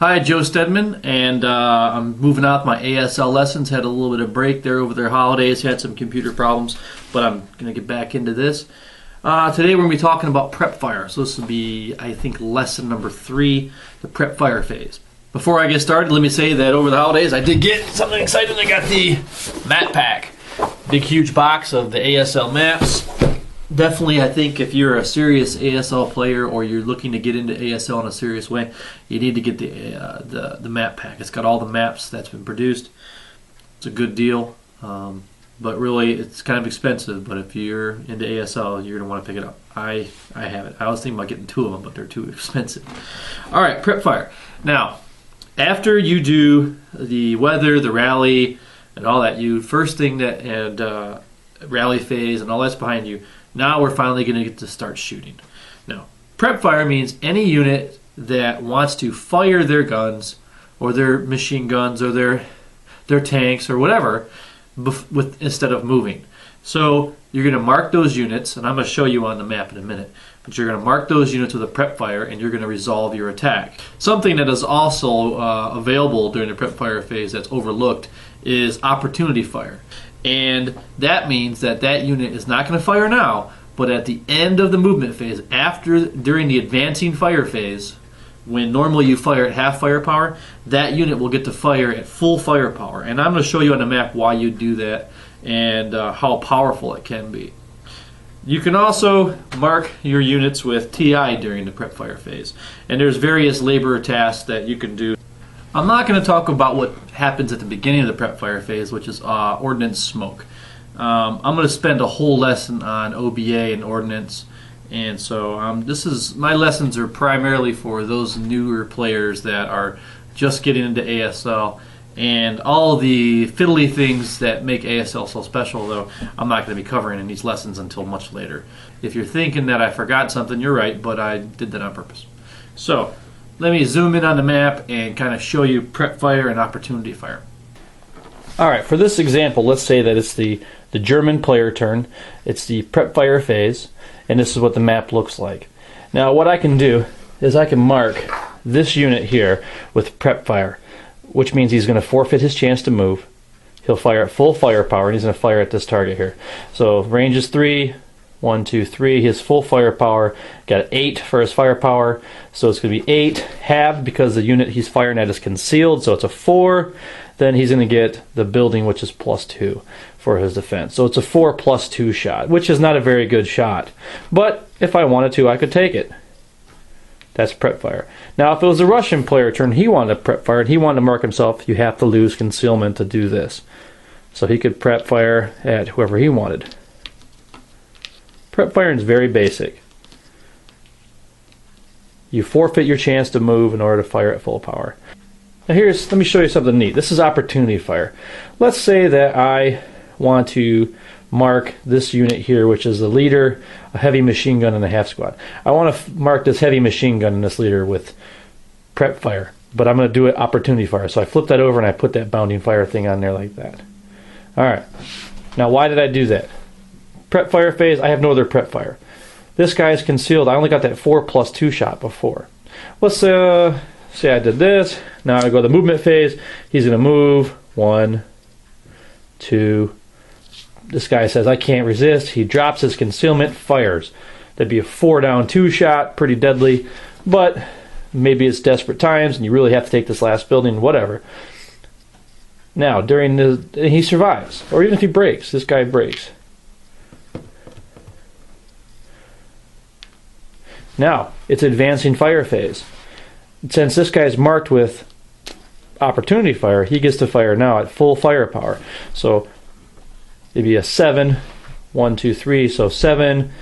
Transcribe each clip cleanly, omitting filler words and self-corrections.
Hi, Joe Stedman, and I'm moving out my ASL lessons. Had a little bit of break there over their holidays, had some computer problems, but I'm going to get back into this. Today we're going to be talking about Prepfire. So this will be, I think, lesson number 3, the Prepfire phase. Before I get started, let me say that over the holidays I did get something exciting. I got the map pack. Big, huge box of the ASL maps. Definitely, I think if you're a serious ASL player or you're looking to get into ASL in a serious way, you need to get the map pack. It's got all the maps that's been produced. It's a good deal, but really it's kind of expensive. But if you're into ASL, you're going to want to pick it up. I have it. I was thinking about getting 2 of them, but they're too expensive. All right, Prepfire. Now, after you do the weather, the rally, and all that, first thing that and rally phase and all that's behind you. Now we're finally going to get to start shooting. Now, Prepfire means any unit that wants to fire their guns or their machine guns or their tanks or whatever instead of moving. So you're going to mark those units, and I'm going to show you on the map in a minute, but you're going to mark those units with a Prepfire and you're going to resolve your attack. Something that is also available during the Prepfire phase that's overlooked is opportunity fire. And that means that unit is not going to fire now, but at the end of the movement phase, during the advancing fire phase, when normally you fire at half firepower, that unit will get to fire at full firepower. And I'm going to show you on the map why you do that and how powerful it can be. You can also mark your units with TI during the Prepfire phase. And there's various labor tasks that you can do. I'm not going to talk about what happens at the beginning of the Prepfire phase, which is ordnance smoke. I'm going to spend a whole lesson on OBA and ordnance, and so my lessons are primarily for those newer players that are just getting into ASL, and all the fiddly things that make ASL so special, though, I'm not going to be covering in these lessons until much later. If you're thinking that I forgot something, you're right, but I did that on purpose. So let me zoom in on the map and kind of show you Prepfire and opportunity fire. All right, for this example, let's say that it's the German player turn. It's the Prepfire phase, and this is what the map looks like. Now, what I can do is I can mark this unit here with Prepfire, which means he's going to forfeit his chance to move. He'll fire at full firepower, and he's going to fire at this target here. So range is 3. 1, 2, 3. His full firepower, got 8 for his firepower, so it's going to be 8 halved because the unit he's firing at is concealed, so it's a 4. Then he's going to get the building, which is +2 for his defense. So it's a 4 + 2 shot, which is not a very good shot. But if I wanted to, I could take it. That's Prepfire. Now, if it was a Russian player turn, he wanted to Prepfire, and he wanted to mark himself, you have to lose concealment to do this. So he could Prepfire at whoever he wanted. Prepfire is very basic. You forfeit your chance to move in order to fire at full power. Now let me show you something neat. This is opportunity fire. Let's say that I want to mark this unit here, which is the leader, a heavy machine gun, and a half squad. I want to mark this heavy machine gun and this leader with Prepfire, but I'm going to do it opportunity fire. So I flip that over and I put that bounding fire thing on there like that. All right. Now, why did I do that? Prepfire phase, I have no other Prepfire. This guy is concealed. I only got that 4 + 2 shot before. Let's say I did this. Now I go to the movement phase. He's going to move. 1, 2. This guy says, I can't resist. He drops his concealment, fires. That'd be a 4 down 2 shot, pretty deadly. But maybe it's desperate times and you really have to take this last building, whatever. Now, he survives. Or even if he breaks, this guy breaks. Now, it's advancing fire phase. Since this guy's marked with opportunity fire, he gets to fire now at full firepower. So it'd be a 7, 1, 2, 3, so 7,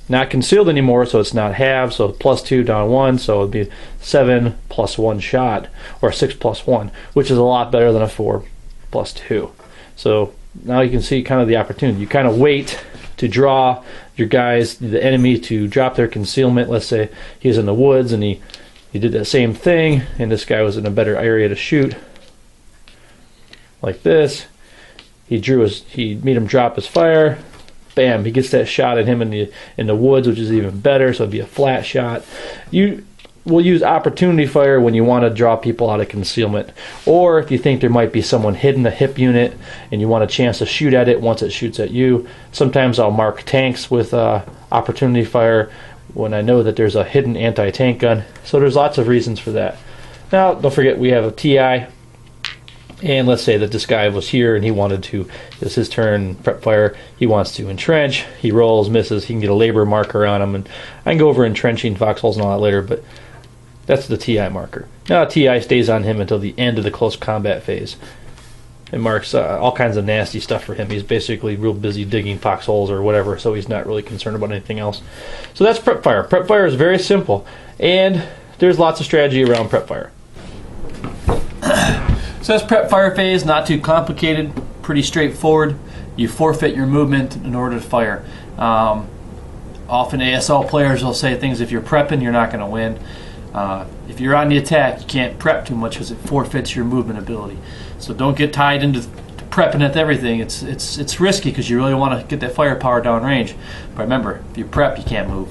not concealed anymore, so it's not halved, so +2 down 1, so it'd be 7 + 1 shot, or 6 + 1, which is a lot better than a 4 + 2. So now you can see kind of the opportunity. You kind of wait to draw your guys, the enemy, to drop their concealment. Let's say he's in the woods and he did that same thing, and this guy was in a better area to shoot, like this. He made him drop his fire. Bam! He gets that shot at him in the woods, which is even better. So it'd be a flat shot. we'll use opportunity fire when you want to draw people out of concealment, or if you think there might be someone hidden a hip unit and you want a chance to shoot at it once it shoots at you. Sometimes I'll mark tanks with opportunity fire when I know that there's a hidden anti-tank gun. So there's lots of reasons for that. Now, don't forget we have a TI, and let's say that this guy was here and he wanted to, it's his turn, prep fire, he wants to entrench, he rolls, misses, he can get a labor marker on him, and I can go over entrenching, foxholes and all that later, but that's the TI marker. Now TI stays on him until the end of the close combat phase. It marks all kinds of nasty stuff for him. He's basically real busy digging foxholes or whatever, so he's not really concerned about anything else. So that's prep fire. Prep fire is very simple, and there's lots of strategy around prep fire. So that's prep fire phase, not too complicated, pretty straightforward. You forfeit your movement in order to fire. Often ASL players will say things, if you're prepping, you're not going to win. If you're on the attack, you can't prep too much because it forfeits your movement ability. So don't get tied into prepping at everything. It's risky because you really want to get that firepower downrange. But remember, if you prep, you can't move.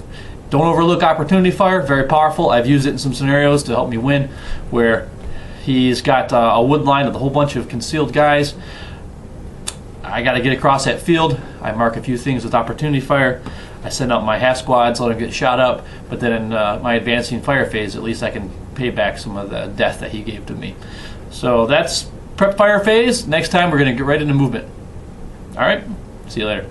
Don't overlook opportunity fire, very powerful. I've used it in some scenarios to help me win, where he's got a wood line with a whole bunch of concealed guys. I got to get across that field. I mark a few things with opportunity fire. I send out my half squads, let them get shot up, but then in my advancing fire phase, at least I can pay back some of the death that he gave to me. So that's prep fire phase. Next time we're going to get right into movement. All right, see you later.